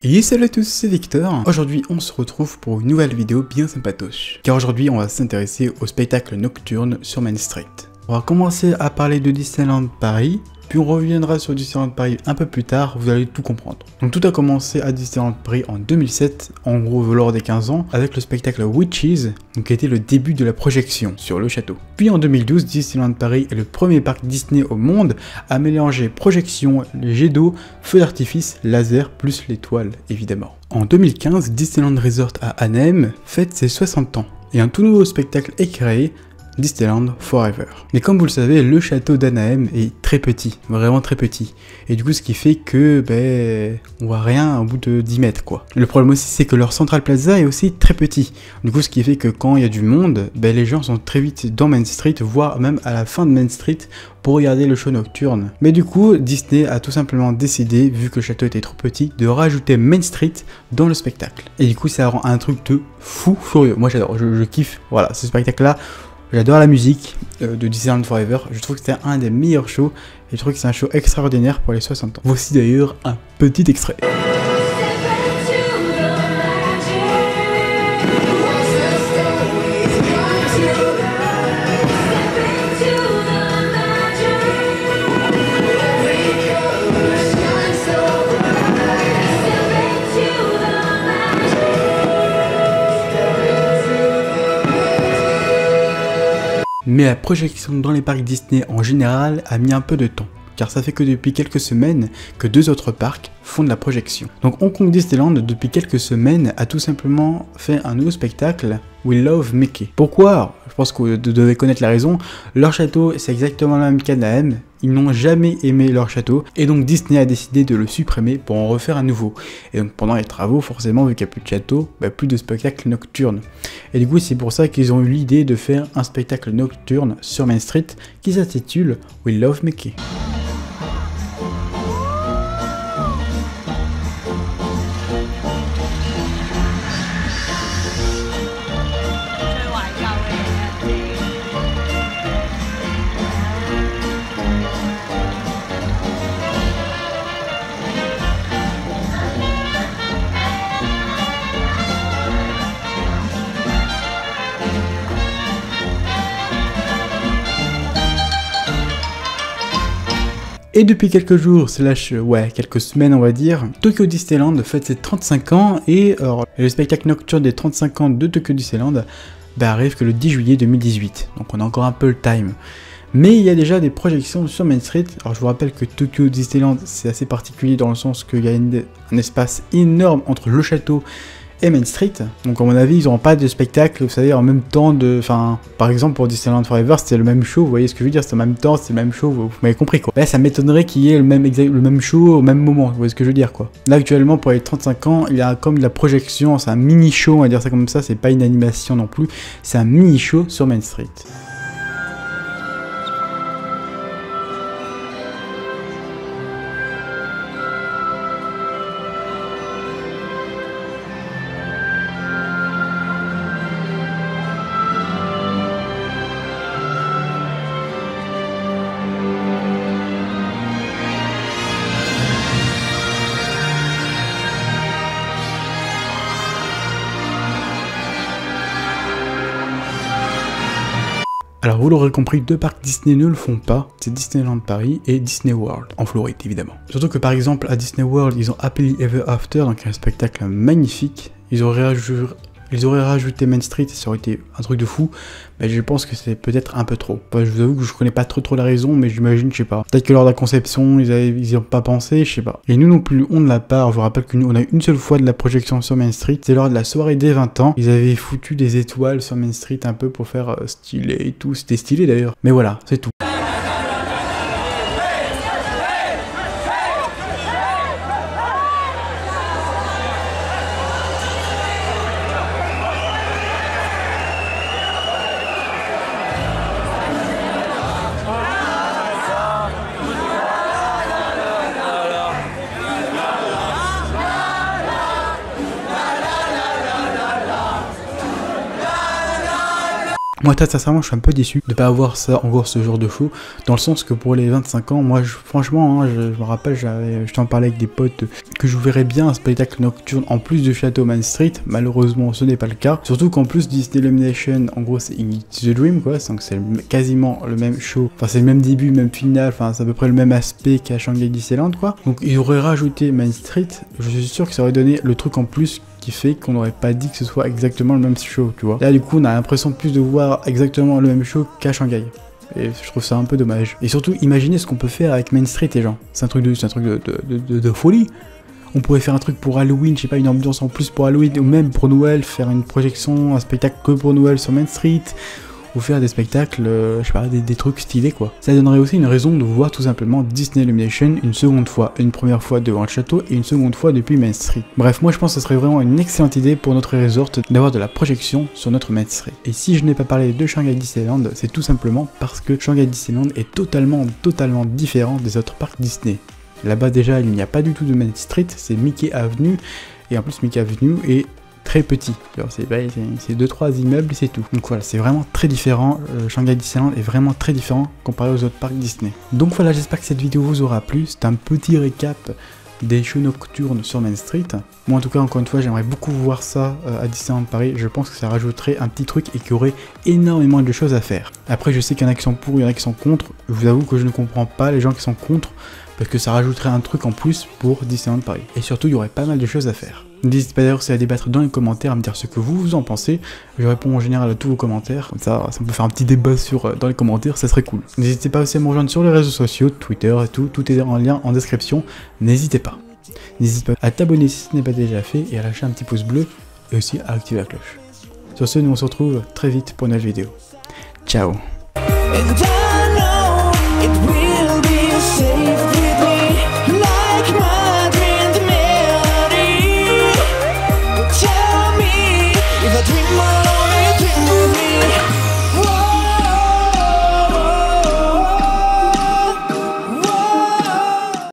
Et salut à tous, c'est Victor. Aujourd'hui, on se retrouve pour une nouvelle vidéo bien sympatoche. Car aujourd'hui, on va s'intéresser au spectacle nocturne sur Main Street. On va commencer à parler de Disneyland Paris, puis on reviendra sur Disneyland Paris un peu plus tard, vous allez tout comprendre. Donc tout a commencé à Disneyland Paris en 2007, en gros lors des 15 ans, avec le spectacle Witches, donc qui était le début de la projection sur le château. Puis en 2012, Disneyland Paris est le premier parc Disney au monde à mélanger projection, les jets d'eau, feux d'artifice, laser, plus l'étoile évidemment. En 2015, Disneyland Resort à Anaheim fête ses 60 ans, et un tout nouveau spectacle est créé, Disneyland Forever. Mais comme vous le savez, le château d'Anaheim est très petit, vraiment très petit. Et du coup, ce qui fait que, on voit rien au bout de 10 mètres, quoi. Le problème aussi, c'est que leur Central Plaza est aussi très petit. Du coup, ce qui fait que quand il y a du monde, les gens sont très vite dans Main Street, voire même à la fin de Main Street, pour regarder le show nocturne. Mais du coup, Disney a tout simplement décidé, vu que le château était trop petit, de rajouter Main Street dans le spectacle. Et du coup, ça rend un truc de fou furieux. Moi, j'adore, je kiffe, voilà, ce spectacle-là. J'adore la musique de Disneyland Forever, je trouve que c'était un des meilleurs shows et je trouve que c'est un show extraordinaire pour les 60 ans. Voici d'ailleurs un petit extrait. Mais la projection dans les parcs Disney en général a mis un peu de temps, car ça fait que depuis quelques semaines que deux autres parcs font de la projection. Donc Hong Kong Disneyland depuis quelques semaines a tout simplement fait un nouveau spectacle, We Love Mickey. Pourquoi? Je pense que vous devez connaître la raison. Leur château c'est exactement le même qu'Anaheim, ils n'ont jamais aimé leur château et donc Disney a décidé de le supprimer pour en refaire un nouveau. Et donc pendant les travaux, forcément vu qu'il n'y a plus de château, plus de spectacle nocturne. Et du coup c'est pour ça qu'ils ont eu l'idée de faire un spectacle nocturne sur Main Street qui s'intitule We Love Mickey. Et depuis quelques jours, quelques semaines on va dire, Tokyo Disneyland fête ses 35 ans et le spectacle nocturne des 35 ans de Tokyo Disneyland arrive que le 10 juillet 2018, donc on a encore un peu le time. Mais il y a déjà des projections sur Main Street. Alors je vous rappelle que Tokyo Disneyland c'est assez particulier dans le sens qu'il y a un espace énorme entre le château et Main Street, donc à mon avis ils n'auront pas de spectacle, vous savez, en même temps par exemple pour Disneyland Forever c'était le même show, vous voyez ce que je veux dire, c'était en même temps, c'était le même show, vous m'avez compris quoi. Là ça m'étonnerait qu'il y ait le même show au même moment, vous voyez ce que je veux dire quoi. Là actuellement pour les 35 ans, il y a comme de la projection, c'est un mini show, on va dire ça comme ça, c'est pas une animation non plus, c'est un mini show sur Main Street. Alors vous l'aurez compris, deux parcs Disney ne le font pas, c'est Disneyland Paris et Disney World, en Floride évidemment. Surtout que par exemple à Disney World, ils ont Happily Ever After, donc un spectacle magnifique, ils auraient rajouté Main Street, ça aurait été un truc de fou, mais je pense que c'est peut-être un peu trop. Je vous avoue que je connais pas trop la raison, mais j'imagine, je sais pas. Peut-être que lors de la conception, ils y ont pas pensé, je sais pas. Et nous non plus, on ne l'a pas. Je vous rappelle que nous, on a une seule fois de la projection sur Main Street, c'est lors de la soirée des 20 ans. Ils avaient foutu des étoiles sur Main Street un peu pour faire stylé et tout. C'était stylé d'ailleurs. Mais voilà, c'est tout. Moi très sincèrement je suis un peu déçu de pas avoir ça encore ce genre de show, dans le sens que pour les 25 ans, moi franchement hein, je me rappelle, je t'en parlais avec des potes que je verrais bien un spectacle nocturne en plus de Château Main Street. Malheureusement ce n'est pas le cas, surtout qu'en plus Disney Illumination en gros c'est It's the Dream quoi, donc c'est quasiment le même show, enfin c'est le même début, même final, enfin c'est à peu près le même aspect qu'à Shanghai Disneyland quoi. Donc ils auraient rajouté Main Street, je suis sûr que ça aurait donné le truc en plus qui fait qu'on n'aurait pas dit que ce soit exactement le même show, tu vois. Là du coup on a l'impression plus de voir exactement le même show qu'à Shanghai. Et je trouve ça un peu dommage. Et surtout, imaginez ce qu'on peut faire avec Main Street et gens. C'est un truc de folie. On pourrait faire un truc pour Halloween, je sais pas, une ambiance en plus pour Halloween, ou même pour Noël, faire une projection, un spectacle que pour Noël sur Main Street. Ou faire des spectacles, je sais pas, des trucs stylés quoi. Ça donnerait aussi une raison de voir tout simplement Disney Illumination une seconde fois. Une première fois devant le château et une seconde fois depuis Main Street. Bref, moi je pense que ce serait vraiment une excellente idée pour notre resort d'avoir de la projection sur notre Main Street. Et si je n'ai pas parlé de Shanghai Disneyland, c'est tout simplement parce que Shanghai Disneyland est totalement différent des autres parcs Disney. Là-bas déjà il n'y a pas du tout de Main Street, c'est Mickey Avenue. Et en plus Mickey Avenue est très petit, c'est 2-3 immeubles et c'est tout. Donc voilà, c'est vraiment très différent, Shanghai Disneyland est vraiment très différent comparé aux autres parcs Disney. Donc voilà, j'espère que cette vidéo vous aura plu, c'est un petit récap des shows nocturnes sur Main Street. Moi en tout cas, encore une fois, j'aimerais beaucoup voir ça à Disneyland Paris, je pense que ça rajouterait un petit truc et qu'il y aurait énormément de choses à faire. Après je sais qu'il y en a qui sont pour, il y en a qui sont contre, je vous avoue que je ne comprends pas les gens qui sont contre, parce que ça rajouterait un truc en plus pour Disneyland Paris. Et surtout, il y aurait pas mal de choses à faire. N'hésitez pas d'ailleurs à débattre dans les commentaires, à me dire ce que vous en pensez. Je réponds en général à tous vos commentaires, comme ça on peut faire un petit débat dans les commentaires, ça serait cool. N'hésitez pas aussi à me rejoindre sur les réseaux sociaux, Twitter et tout est en lien en description, n'hésitez pas. N'hésitez pas à t'abonner si ce n'est pas déjà fait, et à lâcher un petit pouce bleu, et aussi à activer la cloche. Sur ce, nous on se retrouve très vite pour une nouvelle vidéo. Ciao.